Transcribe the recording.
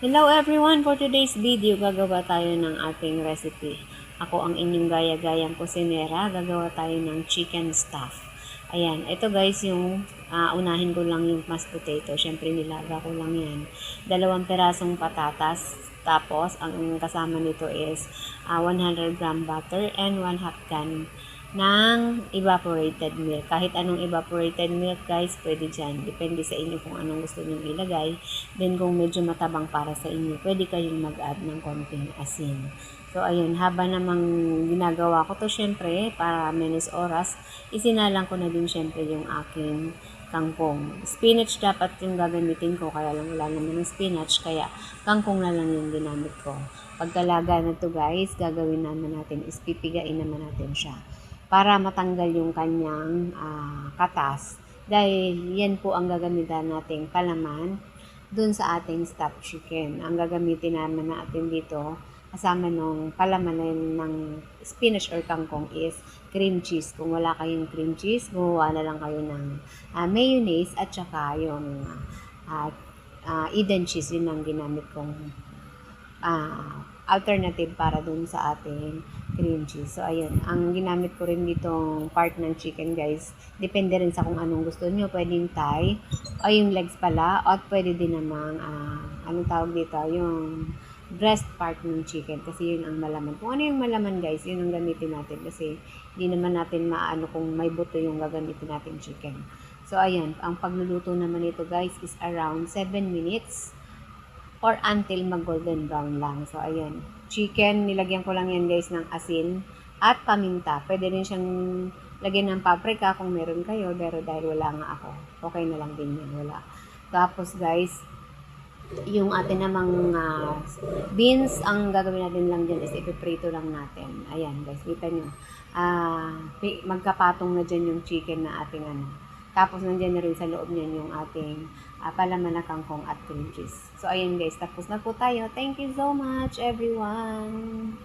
Hello everyone! For today's video, gagawa tayo ng ating recipe. Ako ang inyong gaya-gayang kusinera. Gagawa tayo ng chicken stuff. Ayan, ito guys yung unahin ko lang yung mashed potato. Siyempre nilaga ko lang yan. 2 perasong patatas. Tapos, ang kasama nito is 100 gram butter and 1/2 can ng evaporated milk. Kahit anong evaporated milk guys, pwede dyan. Depende sa inyo kung anong gusto nyo ilagay. Then kung medyo matabang para sa inyo, pwede kayong mag-add ng konting asin. So ayun, haba namang ginagawa ko to syempre para menos oras, isinalang ko na din syempre yung aking kangkong. Spinach dapat yung gagamitin ko, kaya lang wala naman ng spinach, kaya kangkong na lang yung ginamit ko. Pagkalaga na to guys, gagawin naman natin is pipigain naman natin siya para matanggal yung kanyang katas. Dahil yan po ang gagamitan nating palaman dun sa ating stuffed chicken. Ang gagamitin naman natin dito, kasama nung palaman ng spinach or kangkong is cream cheese. Kung wala kayong cream cheese, gumawa na lang kayo ng mayonnaise at saka yung Eden cheese. Yun ang ginamit kong alternative para dun sa ating cream cheese. So, ayun. Ang ginamit ko rin ditong part ng chicken, guys. Depende rin sa kung anong gusto nyo. Pwedeng thigh, o yung legs pala, at pwede din namang, anong tawag dito, yung breast part ng chicken. Kasi yun ang malaman. Kung ano yung malaman, guys, yun ang gamitin natin. Kasi hindi naman natin maano kung may buto yung gagamitin natin chicken. So, ayun. Ang pagluluto naman ito, guys, is around 7 minutes or until mag-golden brown lang. So, ayan. Chicken, nilagyan ko lang yan guys ng asin at paminta. Pwede rin siyang lagyan ng paprika kung meron kayo, pero dahil wala nga ako, okay na lang din yan, wala. Tapos guys, yung atin namang beans, ang gagawin natin lang dyan is ipiprito lang natin. Ayan guys, kita nyo. Magkapatong na dyan yung chicken na ating Tapos nandiyan na rin sa loob niyan yung ating palaman na kangkong at cream cheese. So ayun guys, tapos na po tayo. Thank you so much everyone!